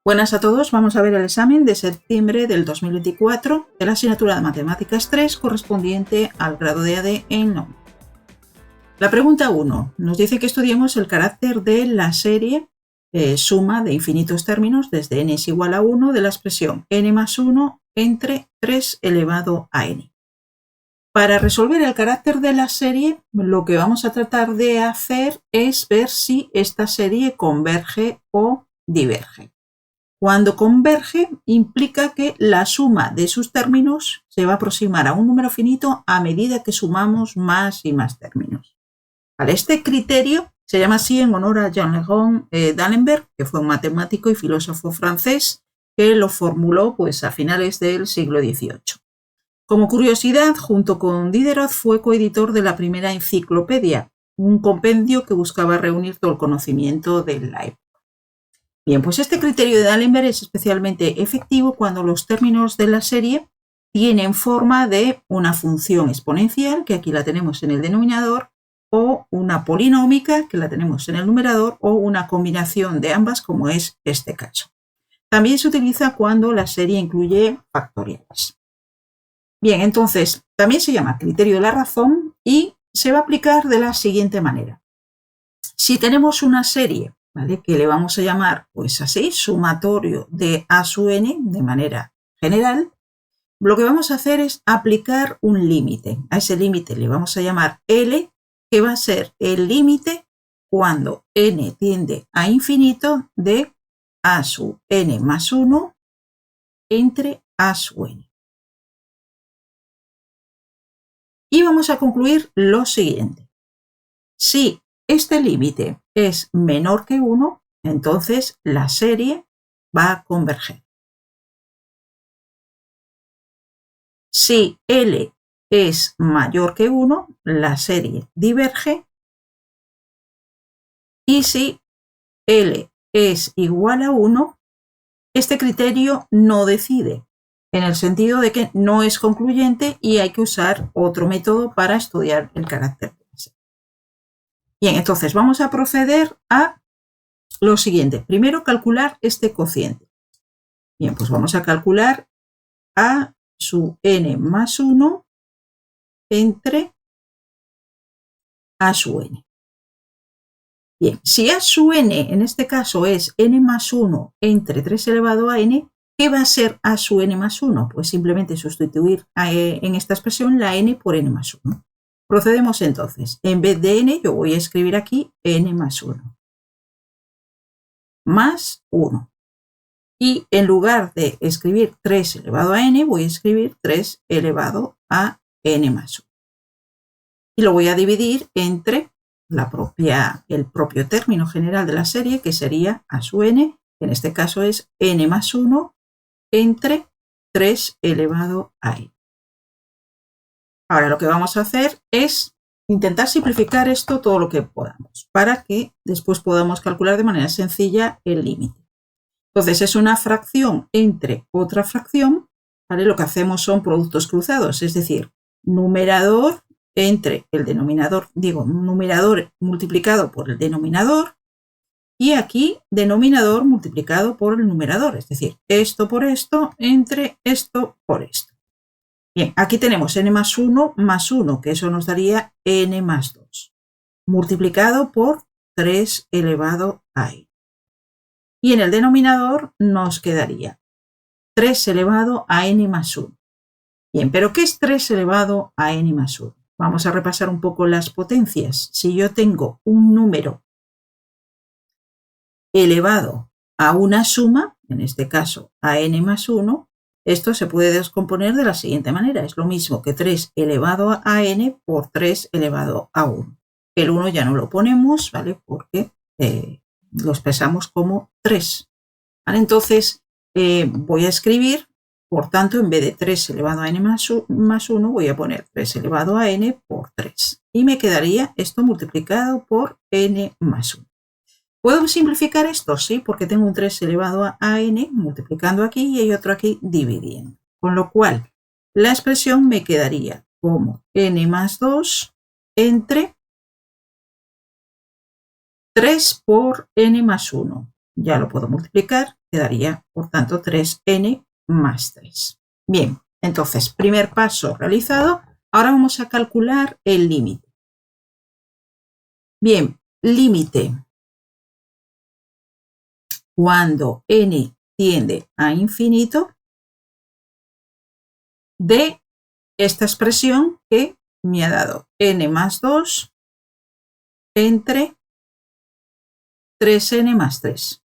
Buenas a todos, vamos a ver el examen de septiembre del 2024 de la asignatura de Matemáticas 3 correspondiente al grado de AD en NOM. La pregunta 1 nos dice que estudiemos el carácter de la serie suma de infinitos términos desde n es igual a 1 de la expresión n más 1 entre 3 elevado a n. Para resolver el carácter de la serie, lo que vamos a tratar de hacer es ver si esta serie converge o diverge. Cuando converge, implica que la suma de sus términos se va a aproximar a un número finito a medida que sumamos más y más términos. Vale, este criterio se llama así en honor a Jean-Léon d'Alembert, que fue un matemático y filósofo francés que lo formuló a finales del siglo XVIII. Como curiosidad, junto con Diderot fue coeditor de la primera enciclopedia, un compendio que buscaba reunir todo el conocimiento de la época. Bien, pues este criterio de D'Alembert es especialmente efectivo cuando los términos de la serie tienen forma de una función exponencial, que aquí la tenemos en el denominador, o una polinómica, que la tenemos en el numerador, o una combinación de ambas, como es este caso. También se utiliza cuando la serie incluye factoriales. Bien, entonces, también se llama criterio de la razón y se va a aplicar de la siguiente manera. Si tenemos una serie, ¿vale?, que le vamos a llamar pues así, sumatorio de a sub n de manera general, lo que vamos a hacer es aplicar un límite. A ese límite le vamos a llamar L, que va a ser el límite cuando n tiende a infinito de a sub n más 1 entre a sub n. Y vamos a concluir lo siguiente. Si este límite es menor que 1, entonces la serie va a converger. Si L es mayor que 1, la serie diverge. Y si L es igual a 1, este criterio no decide, en el sentido de que no es concluyente y hay que usar otro método para estudiar el carácter de la serie. Bien, entonces vamos a proceder a lo siguiente. Primero, calcular este cociente. Bien, pues vamos a calcular a sub n más 1 entre a sub n. Bien, si a sub n en este caso es n más 1 entre 3 elevado a n, ¿qué va a ser a sub n más 1? Pues simplemente sustituir en esta expresión la n por n más 1. Procedemos entonces. En vez de n, yo voy a escribir aquí n más 1. Más 1. Y en lugar de escribir 3 elevado a n, voy a escribir 3 elevado a n más 1. Y lo voy a dividir entre el propio término general de la serie, que sería a sub n, que en este caso es n más 1 entre 3 elevado a n. Ahora lo que vamos a hacer es intentar simplificar esto todo lo que podamos, para que después podamos calcular de manera sencilla el límite. Entonces es una fracción entre otra fracción, ¿vale? Lo que hacemos son productos cruzados, es decir, numerador entre el denominador, numerador multiplicado por el denominador, y aquí denominador multiplicado por el numerador, es decir, esto por esto entre esto por esto. Bien, aquí tenemos n más 1 más 1, que eso nos daría n más 2, multiplicado por 3 elevado a n. Y en el denominador nos quedaría 3 elevado a n más 1. Bien, pero ¿qué es 3 elevado a n más 1? Vamos a repasar un poco las potencias. Si yo tengo un número elevado a una suma, en este caso a n más 1, esto se puede descomponer de la siguiente manera. Es lo mismo que 3 elevado a n por 3 elevado a 1. El 1 ya no lo ponemos, ¿vale? Porque lo expresamos como 3. ¿Vale? Entonces voy a escribir, por tanto, en vez de 3 elevado a n más 1, voy a poner 3 elevado a n por 3. Y me quedaría esto multiplicado por n más 1. ¿Puedo simplificar esto? Sí, porque tengo un 3 elevado a n multiplicando aquí y hay otro aquí dividiendo. Con lo cual, la expresión me quedaría como n más 2 entre 3 por n más 1. ya lo puedo multiplicar, quedaría por tanto 3n más 3. Bien, entonces primer paso realizado. Ahora vamos a calcular el límite. Bien, límite cuando n tiende a infinito de esta expresión que me ha dado n más 2 entre 3n más 3.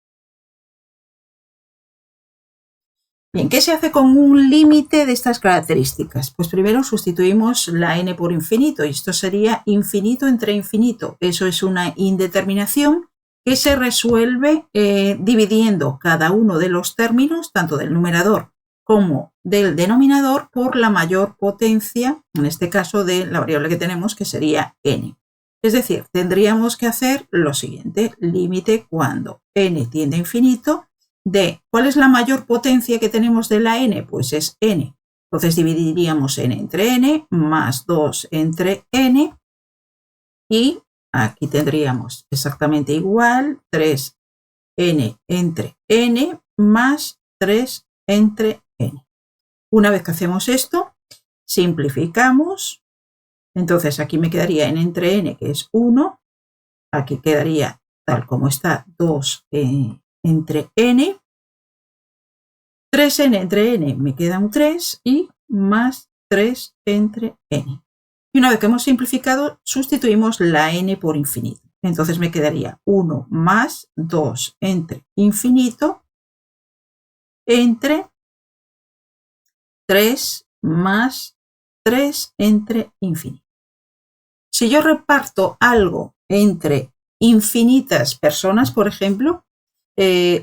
Bien, ¿qué se hace con un límite de estas características? Pues primero sustituimos la n por infinito y esto sería infinito entre infinito. Eso es una indeterminación que se resuelve dividiendo cada uno de los términos, tanto del numerador como del denominador, por la mayor potencia, en este caso de la variable que tenemos, que sería n. Es decir, tendríamos que hacer lo siguiente: límite cuando n tiende a infinito de ¿cuál es la mayor potencia que tenemos de la n? Pues es n. Entonces dividiríamos n entre n más 2 entre n y aquí tendríamos exactamente igual 3n entre n más 3 entre n. Una vez que hacemos esto, simplificamos. Entonces aquí me quedaría n entre n, que es 1. Aquí quedaría tal como está 2 entre n. 3n entre n me queda un 3 y más 3 entre n. Y una vez que hemos simplificado, sustituimos la n por infinito. Entonces me quedaría 1 más 2 entre infinito entre 3 más 3 entre infinito. Si yo reparto algo entre infinitas personas, por ejemplo,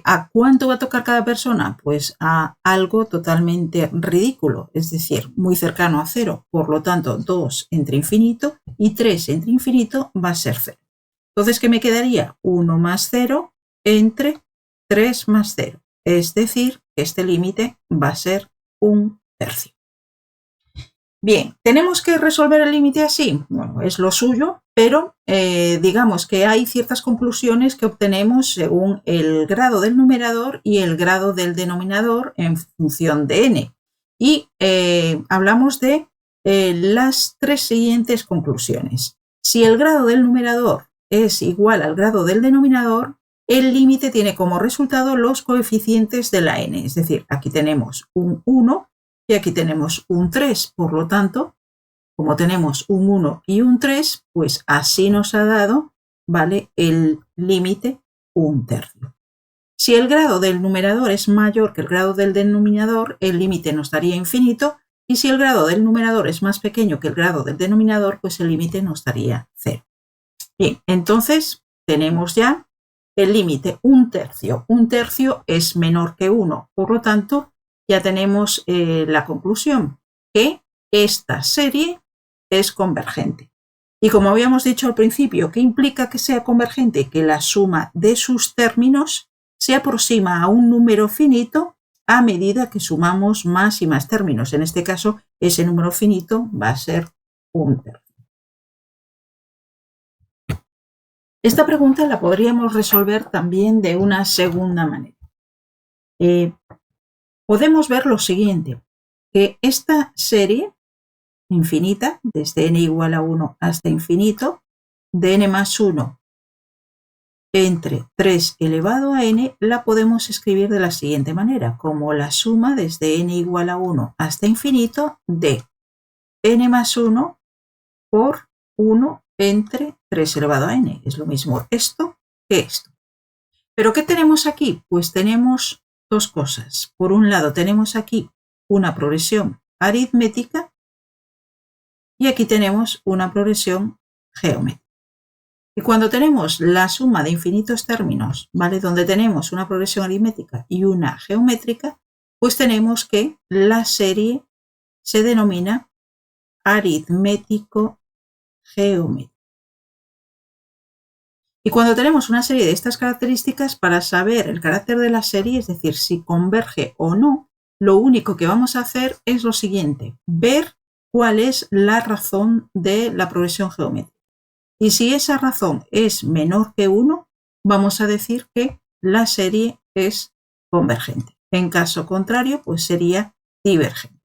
¿a cuánto va a tocar cada persona? Pues a algo totalmente ridículo, es decir, muy cercano a 0. Por lo tanto, 2 entre infinito y 3 entre infinito va a ser 0. Entonces, ¿qué me quedaría? 1 más 0 entre 3 más 0. Es decir, que este límite va a ser 1/3. Bien, ¿tenemos que resolver el límite así? Bueno, es lo suyo, pero digamos que hay ciertas conclusiones que obtenemos según el grado del numerador y el grado del denominador en función de n. Y hablamos de las tres siguientes conclusiones. Si el grado del numerador es igual al grado del denominador, el límite tiene como resultado los coeficientes de la n. Es decir, aquí tenemos un 1 y aquí tenemos un 3. Por lo tanto, como tenemos un 1 y un 3, pues así nos ha dado, ¿vale?, el límite 1/3. Si el grado del numerador es mayor que el grado del denominador, el límite nos daría infinito, y si el grado del numerador es más pequeño que el grado del denominador, pues el límite nos daría 0. Bien, entonces tenemos ya el límite 1/3. 1/3 es menor que 1, por lo tanto, ya tenemos la conclusión, que esta serie es convergente. Y como habíamos dicho al principio, ¿qué implica que sea convergente? Que la suma de sus términos se aproxima a un número finito a medida que sumamos más y más términos. En este caso, ese número finito va a ser 1/3. Esta pregunta la podríamos resolver también de una segunda manera. Podemos ver lo siguiente, que esta serie infinita, desde n igual a 1 hasta infinito, de n más 1 entre 3 elevado a n, la podemos escribir de la siguiente manera, como la suma desde n igual a 1 hasta infinito de n más 1 por 1 entre 3 elevado a n. Es lo mismo esto que esto. ¿Pero qué tenemos aquí? Pues tenemos dos cosas. Por un lado tenemos aquí una progresión aritmética y aquí tenemos una progresión geométrica. Y cuando tenemos la suma de infinitos términos, ¿vale?, donde tenemos una progresión aritmética y una geométrica, pues tenemos que la serie se denomina aritmético-geométrica. Y cuando tenemos una serie de estas características, para saber el carácter de la serie, es decir, si converge o no, lo único que vamos a hacer es lo siguiente: ver cuál es la razón de la progresión geométrica. Y si esa razón es menor que 1, vamos a decir que la serie es convergente. En caso contrario, pues sería divergente.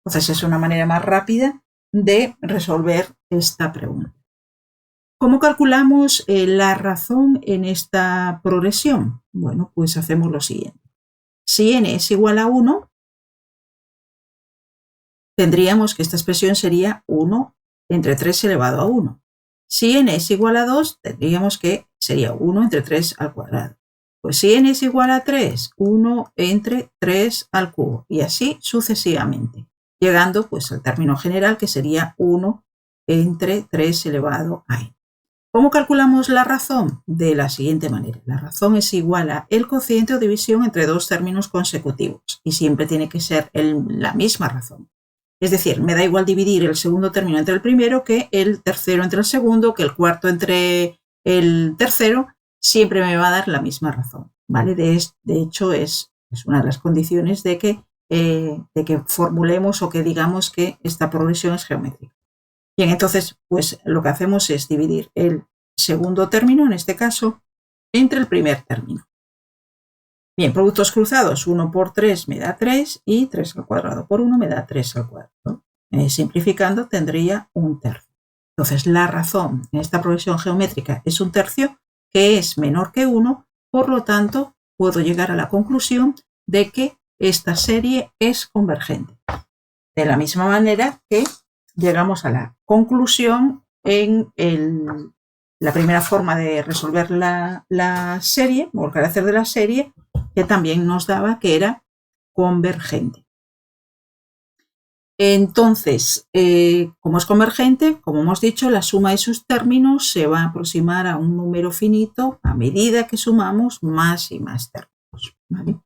Entonces es una manera más rápida de resolver esta pregunta. ¿Cómo calculamos la razón en esta progresión? Bueno, pues hacemos lo siguiente. Si n es igual a 1, tendríamos que esta expresión sería 1 entre 3 elevado a 1. Si n es igual a 2, tendríamos que sería 1 entre 3 al cuadrado. Pues si n es igual a 3, 1 entre 3 al cubo, y así sucesivamente, llegando pues al término general que sería 1 entre 3 elevado a n. ¿Cómo calculamos la razón? De la siguiente manera. La razón es igual a el cociente o división entre dos términos consecutivos, y siempre tiene que ser la misma razón. Es decir, me da igual dividir el segundo término entre el primero que el tercero entre el segundo, que el cuarto entre el tercero, siempre me va a dar la misma razón, ¿vale? De hecho, es una de las condiciones de que formulemos o que digamos que esta progresión es geométrica. Bien, entonces, pues lo que hacemos es dividir el segundo término, en este caso, entre el primer término. Bien, productos cruzados, 1 por 3 me da 3 y 3 al cuadrado por 1 me da 3 al cuadrado. Simplificando, tendría un tercio. Entonces, la razón en esta progresión geométrica es un tercio, que es menor que 1, por lo tanto, puedo llegar a la conclusión de que esta serie es convergente. De la misma manera que llegamos a la conclusión en la primera forma de resolver la serie, o el carácter de la serie, que también nos daba que era convergente. Entonces, como es convergente, como hemos dicho, la suma de sus términos se va a aproximar a un número finito a medida que sumamos más y más términos, ¿vale?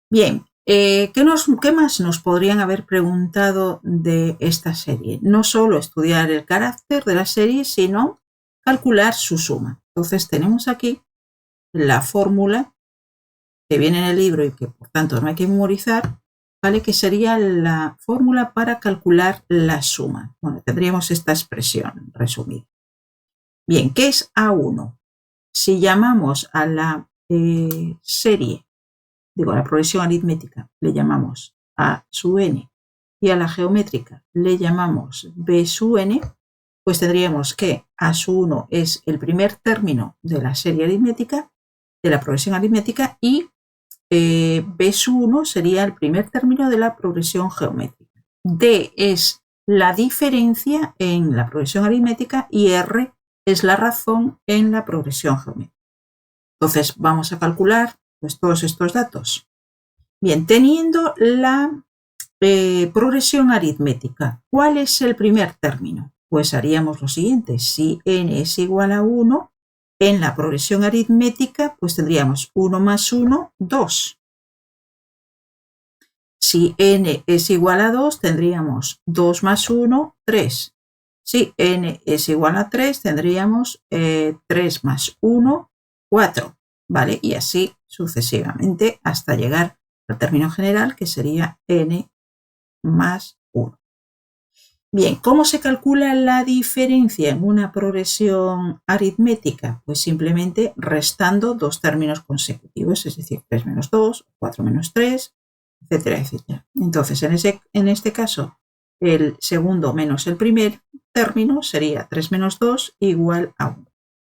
Bien, ¿qué más nos podrían haber preguntado de esta serie? No solo estudiar el carácter de la serie, sino calcular su suma. Entonces tenemos aquí la fórmula que viene en el libro y que por tanto no hay que memorizar, ¿vale? Que sería la fórmula para calcular la suma. Bueno, tendríamos esta expresión resumida. Bien, ¿qué es A1? Si llamamos a la serie, digo, a la progresión aritmética, le llamamos A sub n y a la geométrica le llamamos B sub n, pues tendríamos que A sub 1 es el primer término de la serie aritmética, de la progresión aritmética, y B sub 1 sería el primer término de la progresión geométrica. D es la diferencia en la progresión aritmética y R es la razón en la progresión geométrica. Entonces vamos a calcular pues todos estos datos. Bien, teniendo la progresión aritmética, ¿cuál es el primer término? Pues haríamos lo siguiente. Si n es igual a 1, en la progresión aritmética, pues tendríamos 1 más 1, 2. Si n es igual a 2, tendríamos 2 más 1, 3. Si n es igual a 3, tendríamos 3 más 1, 4. ¿Vale? Y así sucesivamente hasta llegar al término general, que sería n más 1. Bien, ¿cómo se calcula la diferencia en una progresión aritmética? Pues simplemente restando dos términos consecutivos, es decir, 3 menos 2, 4 menos 3, etcétera, etcétera. Entonces, en este caso, el segundo menos el primer término sería 3 menos 2 igual a 1.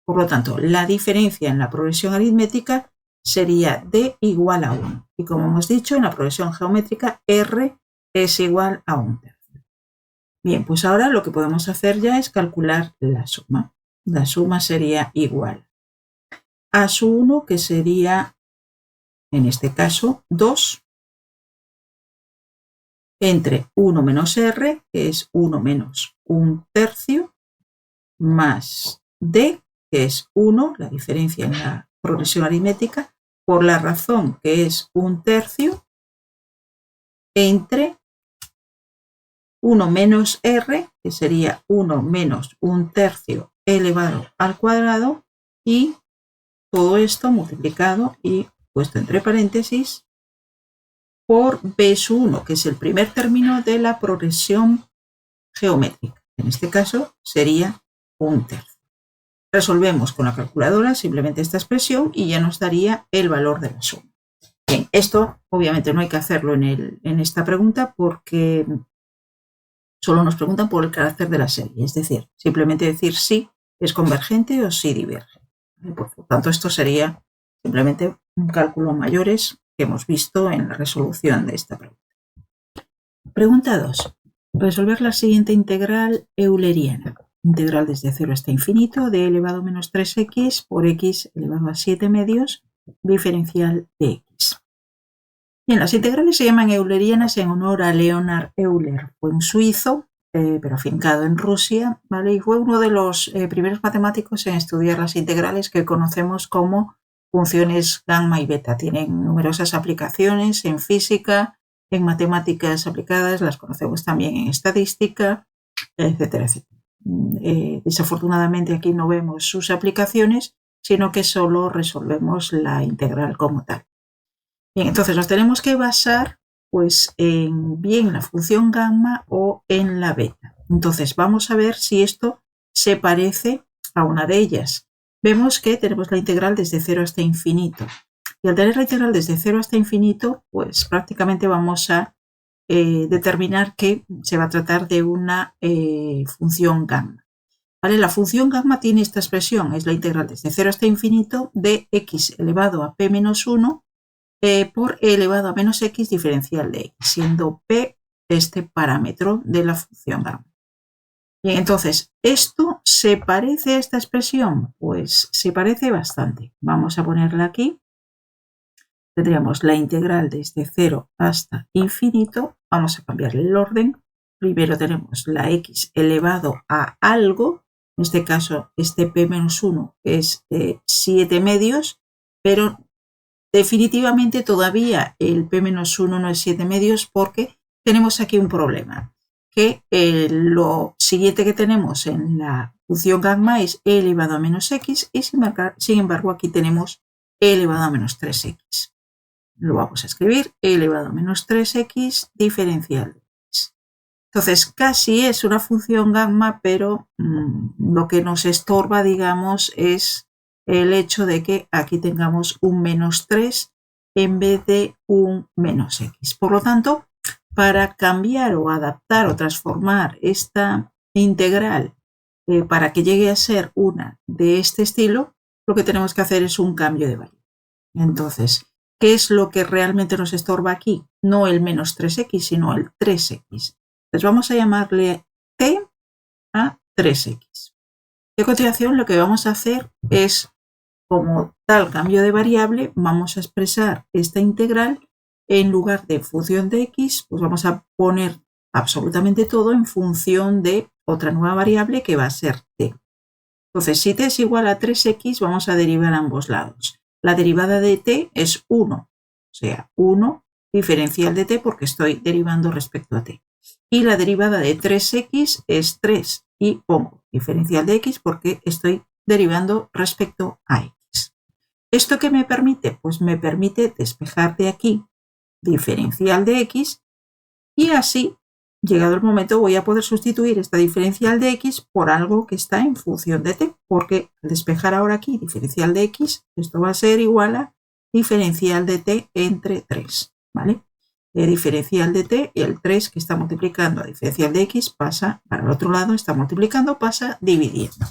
Por lo tanto, la diferencia en la progresión aritmética sería d igual a 1. Y como hemos dicho, en la progresión geométrica, r es igual a 1 tercio. Bien, pues ahora lo que podemos hacer ya es calcular la suma. La suma sería igual a sub 1, que sería, en este caso, 2, entre 1 menos r, que es 1 menos 1 tercio, más d, que es 1, la diferencia en la progresión aritmética, por la razón que es 1 tercio, entre 1 menos r, que sería 1 menos 1 tercio elevado al cuadrado, y todo esto multiplicado y puesto entre paréntesis por b sub 1, que es el primer término de la progresión geométrica. En este caso sería 1 tercio. Resolvemos con la calculadora simplemente esta expresión y ya nos daría el valor de la suma. Bien, esto obviamente no hay que hacerlo en esta pregunta porque solo nos preguntan por el carácter de la serie, es decir, simplemente decir si es convergente o si diverge. Por lo tanto, esto sería simplemente un cálculo mayores que hemos visto en la resolución de esta pregunta. Pregunta 2. Resolver la siguiente integral euleriana. Integral desde 0 hasta infinito de e elevado a menos 3x por x elevado a 7 medios diferencial de x. Bien, las integrales se llaman eulerianas en honor a Leonhard Euler. Fue un suizo, pero afincado en Rusia, ¿vale? Y fue uno de los primeros matemáticos en estudiar las integrales que conocemos como funciones gamma y beta. Tienen numerosas aplicaciones en física, en matemáticas aplicadas, las conocemos también en estadística, etcétera, etcétera. Desafortunadamente aquí no vemos sus aplicaciones, sino que solo resolvemos la integral como tal. Bien, entonces nos tenemos que basar pues en bien la función gamma o en la beta. Entonces vamos a ver si esto se parece a una de ellas. Vemos que tenemos la integral desde 0 hasta infinito. Y al tener la integral desde 0 hasta infinito, pues prácticamente vamos a determinar que se va a tratar de una función gamma. ¿Vale? La función gamma tiene esta expresión, es la integral desde 0 hasta infinito de x elevado a p menos 1 por e elevado a menos x diferencial de x, siendo p este parámetro de la función gamma. Bien, entonces, ¿esto se parece a esta expresión? Pues se parece bastante. Vamos a ponerla aquí. Tendríamos la integral desde 0 hasta infinito. Vamos a cambiarle el orden. Primero tenemos la x elevado a algo. En este caso, este p menos 1 es 7 medios, pero definitivamente todavía el p menos 1 no es 7 medios porque tenemos aquí un problema. Que lo siguiente que tenemos en la función gamma es e elevado a menos x y sin embargo aquí tenemos e elevado a menos 3x. Lo vamos a escribir e elevado a menos 3x diferencial de x. Entonces casi es una función gamma, pero lo que nos estorba, digamos, es el hecho de que aquí tengamos un menos 3 en vez de un menos x. Por lo tanto, para cambiar o adaptar o transformar esta integral para que llegue a ser una de este estilo, lo que tenemos que hacer es un cambio de variable. Entonces, ¿qué es lo que realmente nos estorba aquí? No el menos 3x, sino el 3x. Entonces vamos a llamarle t a 3x. Y a continuación lo que vamos a hacer es, como tal cambio de variable, vamos a expresar esta integral en lugar de función de x, pues vamos a poner absolutamente todo en función de otra nueva variable que va a ser t. Entonces, si t es igual a 3x, vamos a derivar a ambos lados. La derivada de t es 1, o sea, 1 diferencial de t porque estoy derivando respecto a t. Y la derivada de 3x es 3 y pongo diferencial de x porque estoy derivando respecto a x. ¿Esto qué me permite? Pues me permite despejar de aquí diferencial de x y así, llegado el momento, voy a poder sustituir esta diferencial de x por algo que está en función de t, porque al despejar ahora aquí diferencial de x, esto va a ser igual a diferencial de t entre 3, ¿vale? El diferencial de t y el 3 que está multiplicando a diferencial de x pasa para el otro lado, está multiplicando, pasa dividiendo.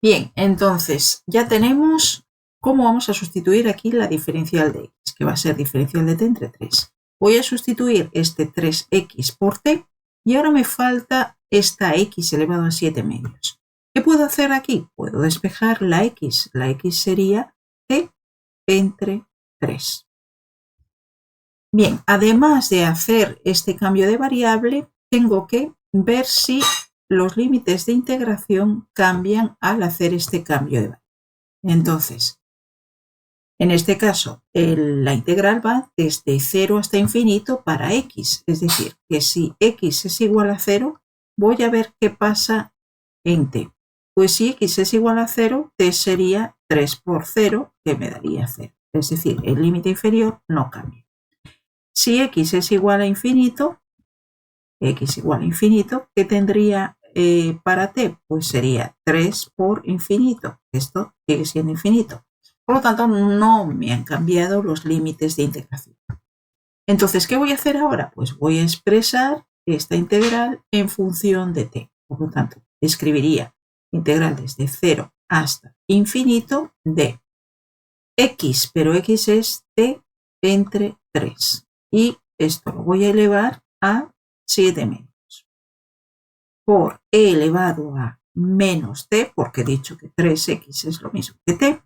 Bien, entonces ya tenemos cómo vamos a sustituir aquí la diferencial de x, que va a ser diferencial de t entre 3. Voy a sustituir este 3x por t y ahora me falta esta x elevado a 7 medios. ¿Qué puedo hacer aquí? Puedo despejar la x. La x sería t entre 3. Bien, además de hacer este cambio de variable, tengo que ver si los límites de integración cambian al hacer este cambio de variable. Entonces, en este caso, la integral va desde 0 hasta infinito para x. Es decir, que si x es igual a 0, voy a ver qué pasa en t. Pues si x es igual a 0, t sería 3 por 0, que me daría 0. Es decir, el límite inferior no cambia. Si x es igual a infinito, ¿qué tendría para t? Pues sería 3 por infinito. Esto sigue siendo infinito. Por lo tanto, no me han cambiado los límites de integración. Entonces, ¿qué voy a hacer ahora? Pues voy a expresar esta integral en función de t. Por lo tanto, escribiría integral desde 0 hasta infinito de x, pero x es t entre 3. Y esto lo voy a elevar a 7 medios. Por e elevado a menos t, porque he dicho que 3x es lo mismo que t.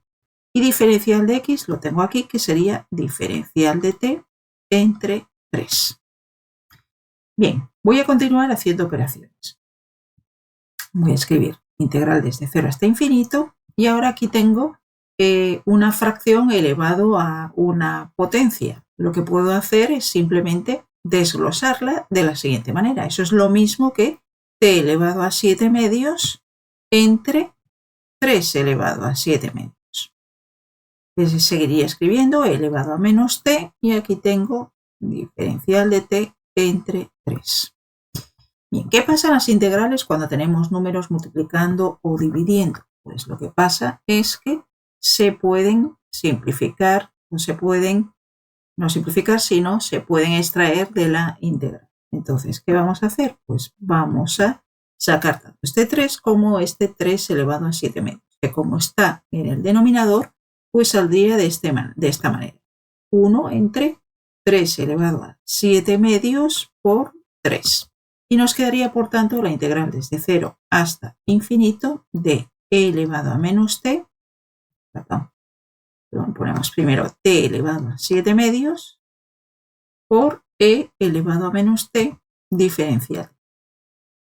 Y diferencial de x lo tengo aquí, que sería diferencial de t entre 3. Bien, voy a continuar haciendo operaciones. Voy a escribir integral desde 0 hasta infinito. Y ahora aquí tengo una fracción elevado a una potencia. Lo que puedo hacer es simplemente desglosarla de la siguiente manera. Eso es lo mismo que t elevado a 7 medios entre 3 elevado a 7 medios. Entonces seguiría escribiendo e elevado a menos t y aquí tengo diferencial de t entre 3. Bien, ¿qué pasa en las integrales cuando tenemos números multiplicando o dividiendo? Pues lo que pasa es que se pueden simplificar, no simplificar, sino se pueden extraer de la integral. Entonces, ¿qué vamos a hacer? Pues vamos a sacar tanto este 3 como este 3 elevado a 7 medios, que como está en el denominador, pues saldría de esta manera. 1 entre 3 elevado a 7 medios por 3. Y nos quedaría, por tanto, la integral desde 0 hasta infinito de e elevado a menos t, ponemos primero t elevado a 7 medios por e elevado a menos t diferencial.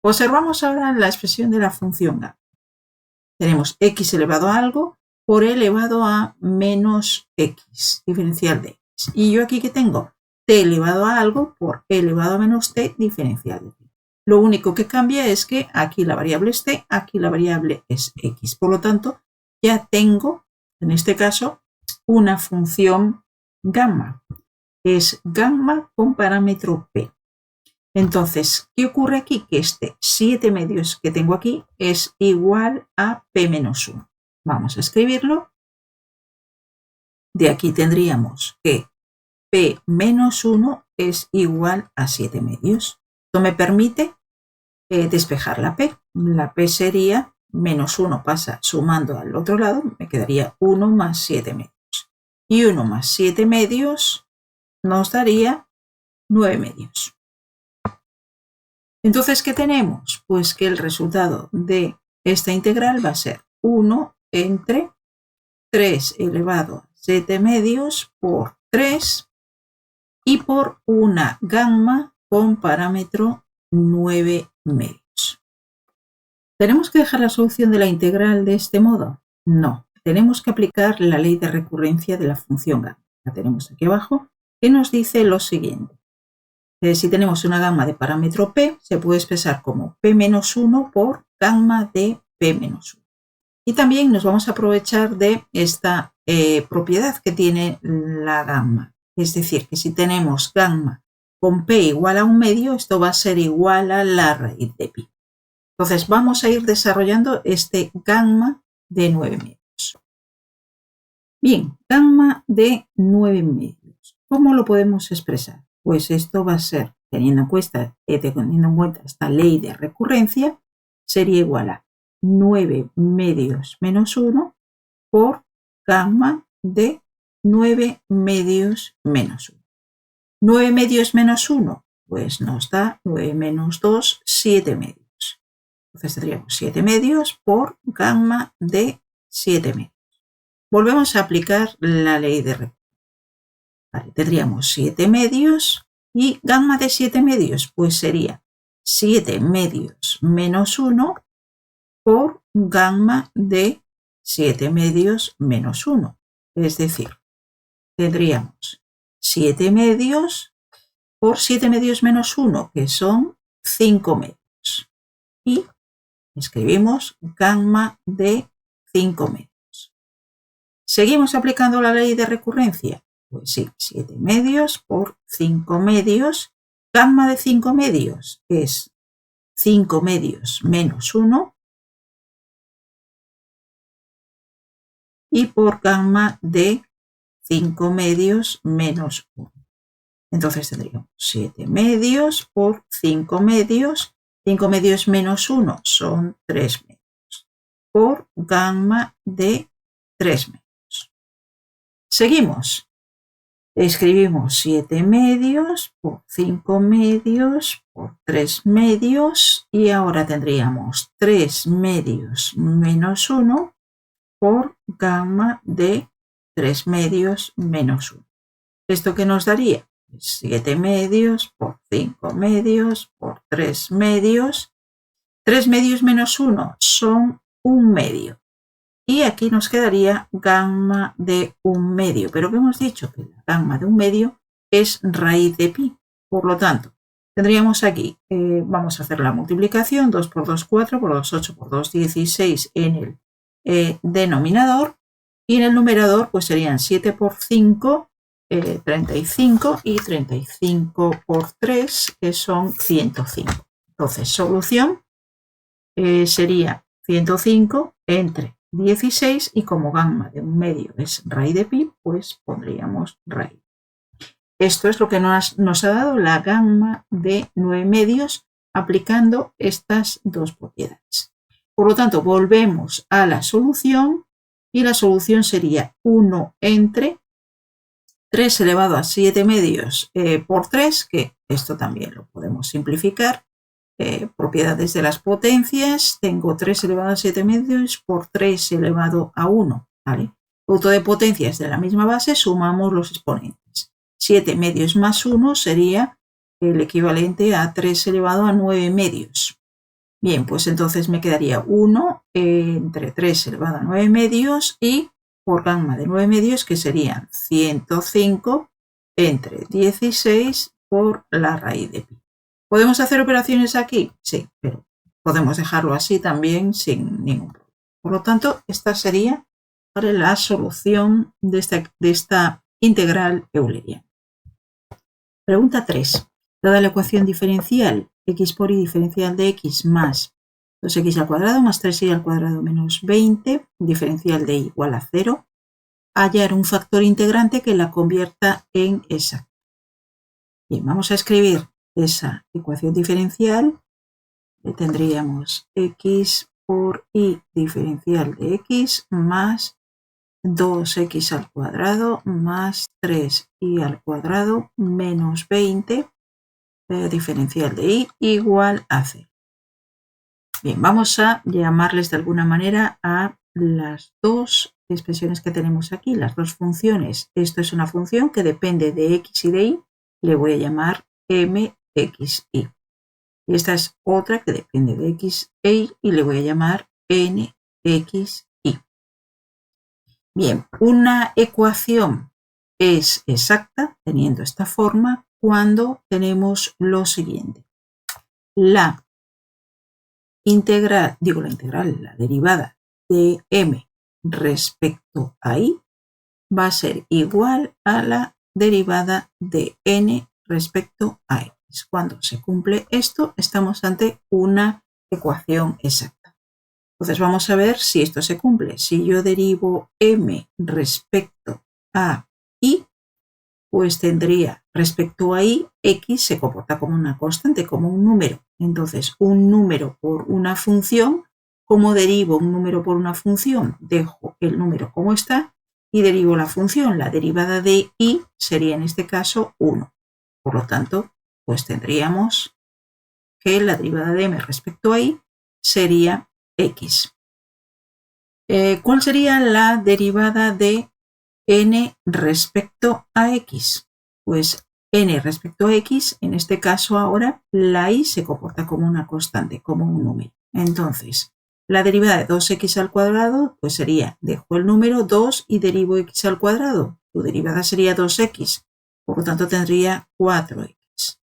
Observamos ahora la expresión de la función gamma. Tenemos x elevado a algo por e elevado a menos x, diferencial de x. Y yo aquí que tengo t elevado a algo por e elevado a menos t diferencial de t. Lo único que cambia es que aquí la variable es t, aquí la variable es x. Por lo tanto, ya tengo, en este caso, una función gamma. Es gamma con parámetro p. Entonces, ¿qué ocurre aquí? Que este 7 medios que tengo aquí es igual a p menos 1. Vamos a escribirlo. De aquí tendríamos que p menos 1 es igual a 7 medios. Esto me permite despejar la p. La p sería menos 1 pasa sumando al otro lado, me quedaría 1 más 7 medios. Y 1 más 7 medios nos daría 9 medios. Entonces, ¿qué tenemos? Pues que el resultado de esta integral va a ser 1 entre 3 elevado a 7 medios por 3 y por una gamma con parámetro 9 medios. ¿Tenemos que dejar la solución de la integral de este modo? No, tenemos que aplicar la ley de recurrencia de la función gamma. La tenemos aquí abajo, que nos dice lo siguiente. Si tenemos una gamma de parámetro p, se puede expresar como p menos 1 por gamma de p menos 1. Y también nos vamos a aprovechar de esta propiedad que tiene la gamma. Es decir, que si tenemos gamma con p igual a 1 medio, esto va a ser igual a la raíz de pi. Entonces vamos a ir desarrollando este gamma de 9 medios. Bien, gamma de 9 medios. ¿Cómo lo podemos expresar? Pues esto va a ser, teniendo en cuenta esta ley de recurrencia, sería igual a 9 medios menos 1 por gamma de 9 medios menos 1. 9 medios menos 1, pues nos da 9 menos 2, 7 medios. Entonces tendríamos 7 medios por gamma de 7 medios. Volvemos a aplicar la ley de recurrencia. Vale, tendríamos 7 medios y gamma de 7 medios, pues sería 7 medios menos 1 por gamma de 7 medios menos 1. Es decir, tendríamos 7 medios por 7 medios menos 1, que son 5 medios. Y escribimos gamma de 5 medios. ¿Seguimos aplicando la ley de recurrencia? Pues sí, 7 medios por 5 medios. Gamma de 5 medios es 5 medios menos 1 y por gamma de 5 medios menos 1. Entonces tendríamos 7 medios por 5 medios. 5 medios menos 1 son 3 medios por gamma de 3 medios. Seguimos. Escribimos 7 medios por 5 medios por 3 medios y ahora tendríamos 3 medios menos 1 por gamma de 3 medios menos 1. ¿Esto qué nos daría? 7 medios por 5 medios por 3 medios. 3 medios menos 1 son 1 medio. Y aquí nos quedaría gamma de 1 medio. Pero que hemos dicho que la gamma de 1 medio es raíz de pi. Por lo tanto, tendríamos aquí, vamos a hacer la multiplicación, 2 por 2, 4, por 2, 8, por 2, 16 en el denominador. Y en el numerador pues serían 7 por 5, 35 y 35 por 3, que son 105. Entonces, solución sería 105 entre 16 y como gamma de 1 medio es raíz de pi, pues pondríamos raíz. Esto es lo que nos ha dado la gamma de 9 medios aplicando estas dos propiedades. Por lo tanto, volvemos a la solución y la solución sería 1 entre 3 elevado a 7 medios por 3, que esto también lo podemos simplificar. Propiedades de las potencias, tengo 3 elevado a 7 medios por 3 elevado a 1. ¿Vale? Producto de potencias de la misma base, sumamos los exponentes. 7 medios más 1 sería el equivalente a 3 elevado a 9 medios. Bien, pues entonces me quedaría 1 entre 3 elevado a 9 medios y por gamma de 9 medios, que serían 105 entre 16 por la raíz de pi. ¿Podemos hacer operaciones aquí? Sí, pero podemos dejarlo así también sin ningún problema. Por lo tanto, esta sería la solución de esta integral euleriana. Pregunta 3. Dada la ecuación diferencial x por y diferencial de x más 2x al cuadrado más 3y al cuadrado menos 20, diferencial de y igual a 0, hallar un factor integrante que la convierta en exacta. Bien, vamos a escribir esa ecuación diferencial. Tendríamos x por y diferencial de x más 2x al cuadrado más 3y al cuadrado menos 20, diferencial de y igual a 0. Bien, vamos a llamarles de alguna manera a las dos expresiones que tenemos aquí, las dos funciones. Esto es una función que depende de x y de y, le voy a llamar mxy. Y esta es otra que depende de x e y y le voy a llamar nxy. Bien, una ecuación es exacta teniendo esta forma cuando tenemos lo siguiente. La derivada de m respecto a y va a ser igual a la derivada de n respecto a x. Cuando se cumple esto, estamos ante una ecuación exacta. Entonces vamos a ver si esto se cumple. Si yo derivo m respecto a y, pues tendría respecto a y, x se comporta como una constante, como un número. Entonces, un número por una función, ¿cómo derivo un número por una función? Dejo el número como está y derivo la función. La derivada de y sería en este caso 1. Por lo tanto, pues tendríamos que la derivada de m respecto a y sería x. ¿Cuál sería la derivada de n respecto a x? Pues n respecto a x, en este caso ahora la y se comporta como una constante, como un número. Entonces, la derivada de 2x al cuadrado, pues sería, dejo el número 2 y derivo x al cuadrado. Tu derivada sería 2x, por lo tanto tendría 4x.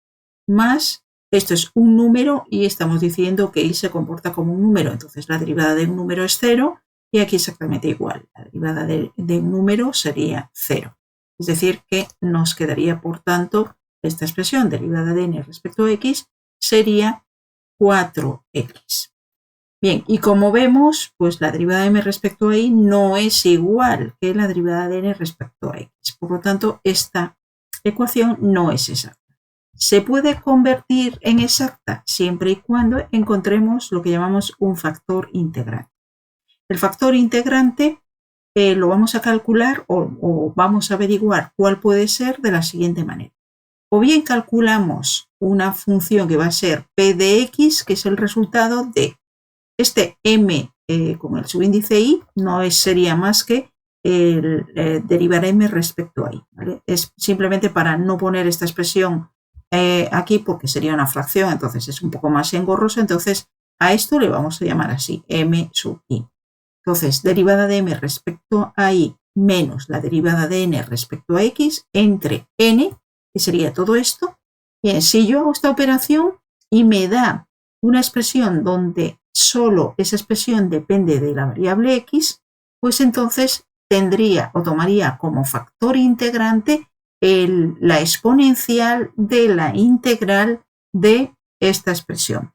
Más, esto es un número y estamos diciendo que y se comporta como un número, entonces la derivada de un número es 0 y aquí exactamente igual. La derivada de un número sería 0. Es decir, que nos quedaría, por tanto, esta expresión derivada de n respecto a x sería 4x. Bien, y como vemos, pues la derivada de m respecto a y no es igual que la derivada de n respecto a x. Por lo tanto, esta ecuación no es exacta. Se puede convertir en exacta siempre y cuando encontremos lo que llamamos un factor integrante. El factor integrante lo vamos a calcular o vamos a averiguar cuál puede ser de la siguiente manera. O bien calculamos una función que va a ser p de x, que es el resultado de este m con el subíndice y, no sería más que derivar m respecto a y, ¿vale? Es simplemente para no poner esta expresión aquí porque sería una fracción, entonces es un poco más engorroso, entonces a esto le vamos a llamar así, m sub i. Entonces, derivada de m respecto a y menos la derivada de n respecto a x entre n, que sería todo esto. Bien, si yo hago esta operación y me da una expresión donde solo esa expresión depende de la variable x, pues entonces tendría o tomaría como factor integrante la exponencial de la integral de esta expresión.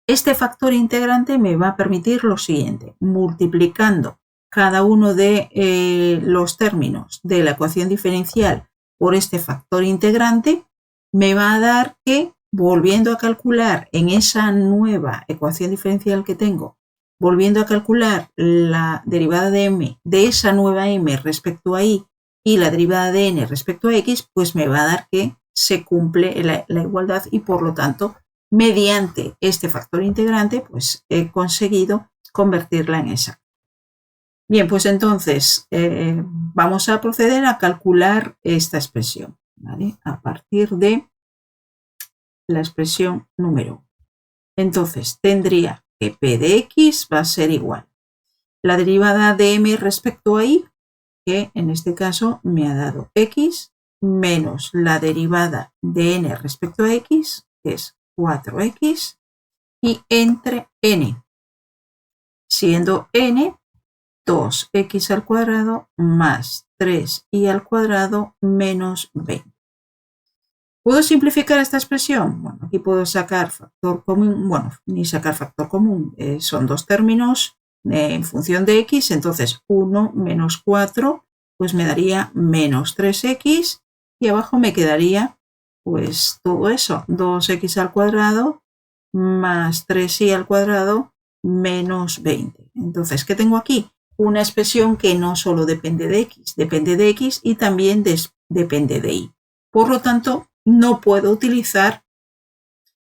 Este factor integrante me va a permitir lo siguiente, multiplicando cada uno de los términos de la ecuación diferencial por este factor integrante, me va a dar que, volviendo a calcular en esa nueva ecuación diferencial que tengo, volviendo a calcular la derivada de m de esa nueva m respecto a y la derivada de n respecto a x, pues me va a dar que se cumple la igualdad y por lo tanto, mediante este factor integrante, pues he conseguido convertirla en exacta. Bien, pues entonces vamos a proceder a calcular esta expresión, ¿vale? A partir de la expresión número 1. Entonces tendría que p de x va a ser igual. La derivada de m respecto a y, que en este caso me ha dado x, menos la derivada de n respecto a x, que es 4x, y entre n, siendo n 2x al cuadrado más 3y al cuadrado menos 20. ¿Puedo simplificar esta expresión? Bueno, aquí puedo sacar factor común, bueno, ni sacar factor común, son dos términos en función de x, entonces 1 menos 4, pues me daría menos 3x, y abajo me quedaría pues todo eso, 2x al cuadrado más 3y al cuadrado menos 20. Entonces, ¿qué tengo aquí? Una expresión que no solo depende de x y también depende de y. Por lo tanto, no puedo utilizar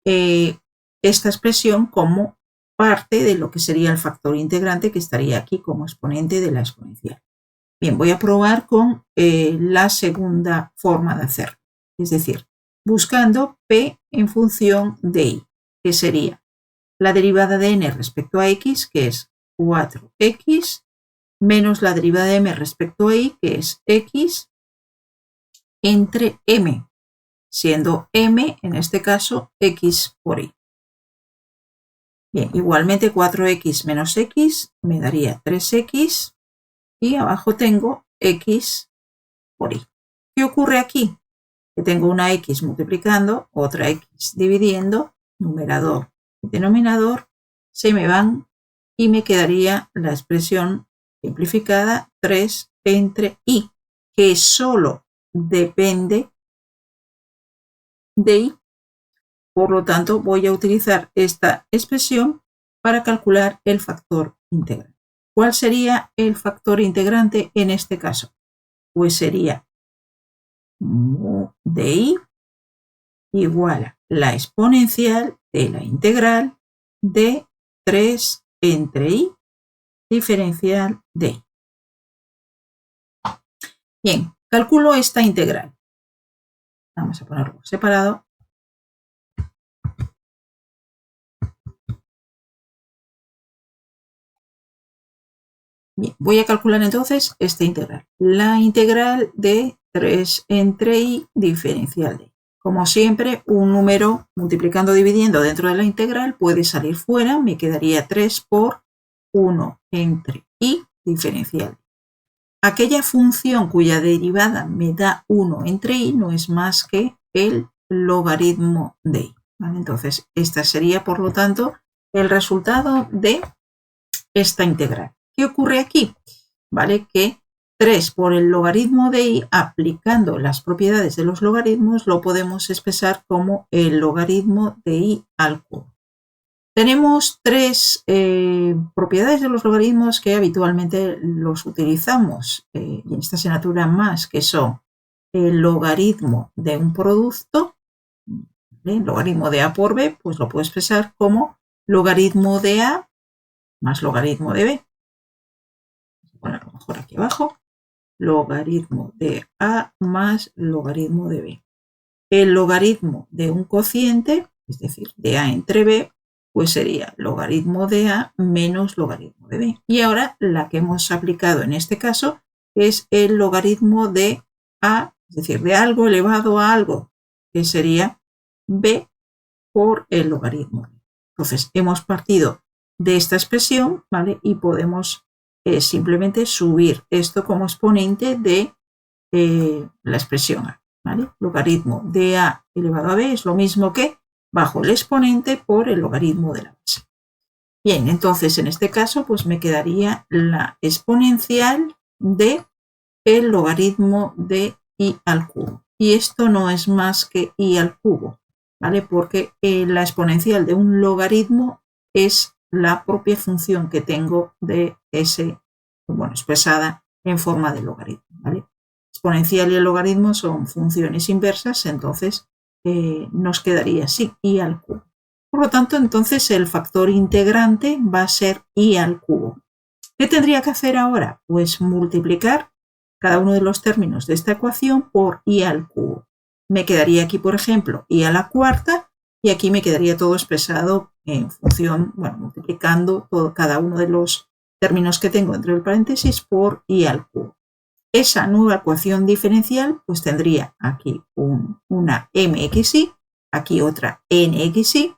esta expresión como parte de lo que sería el factor integrante que estaría aquí como exponente de la exponencial. Bien, voy a probar con la segunda forma de hacerlo, es decir, buscando p en función de y, que sería la derivada de n respecto a x, que es 4x, menos la derivada de m respecto a y, que es x, entre m, siendo m, en este caso, x por y. Bien, igualmente 4x menos x me daría 3x, y abajo tengo x por y. ¿Qué ocurre aquí? Que tengo una x multiplicando, otra x dividiendo, numerador y denominador, se me van y me quedaría la expresión simplificada 3 entre y, que solo depende de y. Por lo tanto, voy a utilizar esta expresión para calcular el factor integrante. ¿Cuál sería el factor integrante en este caso? Pues sería mu de y igual a la exponencial de la integral de 3 entre y diferencial de y. Bien, calculo esta integral. Vamos a ponerlo separado. Bien, voy a calcular entonces esta integral. La integral de 3 entre y diferencial de y. Como siempre, un número multiplicando o dividiendo dentro de la integral puede salir fuera. Me quedaría 3 por 1 entre y diferencial. Aquella función cuya derivada me da 1 entre y no es más que el logaritmo de y. ¿vale? Entonces, esta sería, por lo tanto, el resultado de esta integral. ¿Qué ocurre aquí? ¿Vale? Que 3 por el logaritmo de i, aplicando las propiedades de los logaritmos, lo podemos expresar como el logaritmo de i al cubo. Tenemos 3 propiedades de los logaritmos que habitualmente los utilizamos, y en esta asignatura más, que son el logaritmo de un producto, ¿vale? El logaritmo de a por b, pues lo puedo expresar como logaritmo de a más logaritmo de b. Voy a ponerlo mejor aquí abajo. Logaritmo de a más logaritmo de b. El logaritmo de un cociente, es decir, de a entre b, pues sería logaritmo de a menos logaritmo de b. Y ahora la que hemos aplicado en este caso es el logaritmo de a, es decir, de algo elevado a algo, que sería b por el logaritmo. Entonces hemos partido de esta expresión, ¿vale? Y podemos simplemente subir esto como exponente de la expresión a, ¿vale? Logaritmo de a elevado a b es lo mismo que bajo el exponente por el logaritmo de la base. Bien, entonces en este caso pues me quedaría la exponencial de el logaritmo de i al cubo. Y esto no es más que i al cubo, ¿vale? Porque la exponencial de un logaritmo es la propia función que tengo de ese, bueno, expresada en forma de logaritmo, ¿vale? Exponencial y el logaritmo son funciones inversas, entonces nos quedaría así, i al cubo. Por lo tanto, entonces el factor integrante va a ser i al cubo. ¿Qué tendría que hacer ahora? Pues multiplicar cada uno de los términos de esta ecuación por i al cubo. Me quedaría aquí, por ejemplo, i a la cuarta, y aquí me quedaría todo expresado en función, bueno, multiplicando cada uno de los términos que tengo entre el paréntesis por i al cubo. Esa nueva ecuación diferencial pues tendría aquí una mxy, aquí otra nxy,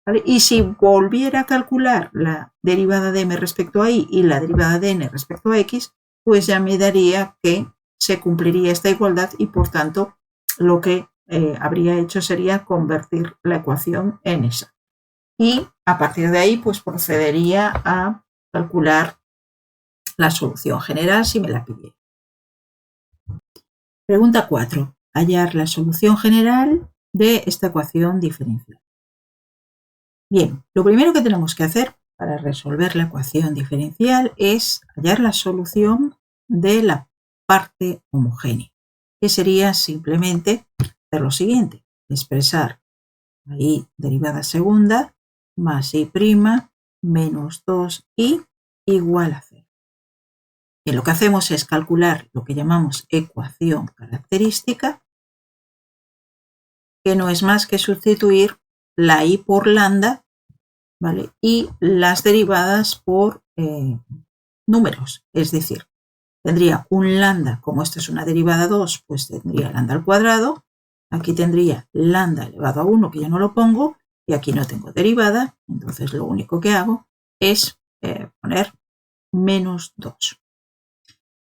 ¿vale? Y si volviera a calcular la derivada de m respecto a y la derivada de n respecto a x, pues ya me daría que se cumpliría esta igualdad y por tanto lo que habría hecho sería convertir la ecuación en esa. Y a partir de ahí pues procedería a calcular la solución general si me la pidiera. Pregunta 4. Hallar la solución general de esta ecuación diferencial. Bien, lo primero que tenemos que hacer para resolver la ecuación diferencial es hallar la solución de la parte homogénea, que sería simplemente hacer lo siguiente, expresar ahí derivada segunda más y' menos 2i igual a 0. Bien, lo que hacemos es calcular lo que llamamos ecuación característica, que no es más que sustituir la i por lambda, ¿vale? Y las derivadas por números, es decir, tendría un lambda, como esta es una derivada 2, pues tendría lambda al cuadrado, aquí tendría lambda elevado a 1, que ya no lo pongo, y aquí no tengo derivada, entonces lo único que hago es poner menos 2.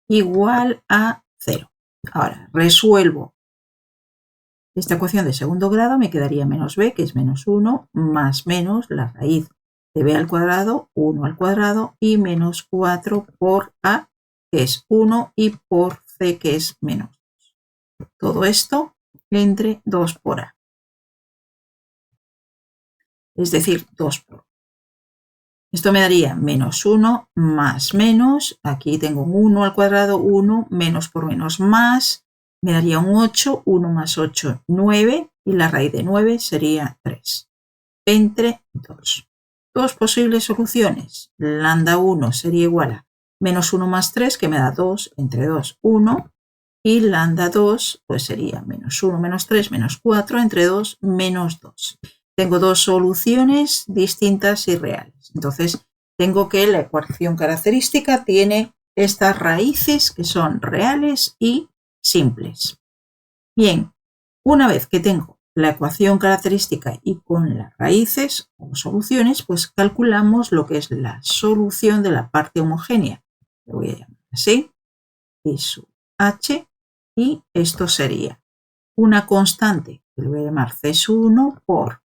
Igual a 0. Ahora resuelvo esta ecuación de segundo grado, me quedaría menos b, que es menos 1, más menos la raíz de b al cuadrado, 1 al cuadrado, y menos 4 por a, que es 1, y por c, que es menos 2. Todo esto entre 2 por a. Es decir, 2 por. Esto me daría menos 1 más menos, aquí tengo un 1 al cuadrado, 1, menos por menos más, me daría un 8, 1 más 8, 9, y la raíz de 9 sería 3, entre 2. Dos posibles soluciones, lambda 1 sería igual a menos 1 más 3, que me da 2, entre 2, 1, y lambda 2 pues sería menos 1 menos 3, menos 4, entre 2, menos 2. Tengo dos soluciones distintas y reales. Entonces, tengo que la ecuación característica tiene estas raíces que son reales y simples. Bien, una vez que tengo la ecuación característica y con las raíces o soluciones, pues calculamos lo que es la solución de la parte homogénea. Lo voy a llamar así, y su h, y esto sería una constante que le voy a llamar C1 por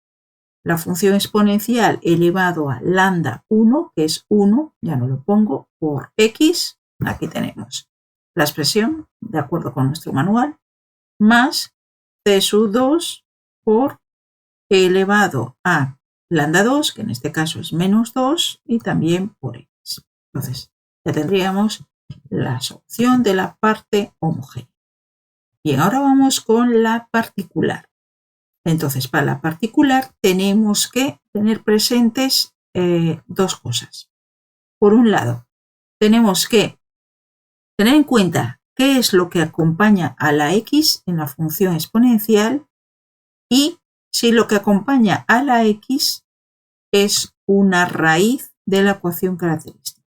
la función exponencial elevado a lambda 1, que es 1, ya no lo pongo, por x, aquí tenemos la expresión, de acuerdo con nuestro manual, más c sub 2 por e elevado a lambda 2, que en este caso es menos 2, y también por x. Entonces, ya tendríamos la solución de la parte homogénea. Bien, ahora vamos con la particular. Entonces, para la particular tenemos que tener presentes dos cosas. Por un lado, tenemos que tener en cuenta qué es lo que acompaña a la x en la función exponencial y si lo que acompaña a la x es una raíz de la ecuación característica.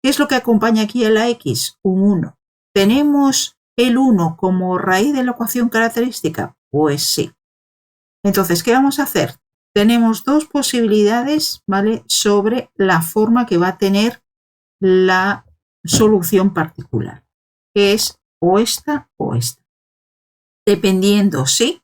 ¿Qué es lo que acompaña aquí a la x? Un 1. ¿Tenemos el 1 como raíz de la ecuación característica? Pues sí. Entonces, ¿qué vamos a hacer? Tenemos dos posibilidades, ¿vale?, sobre la forma que va a tener la solución particular, que es o esta o esta. Dependiendo si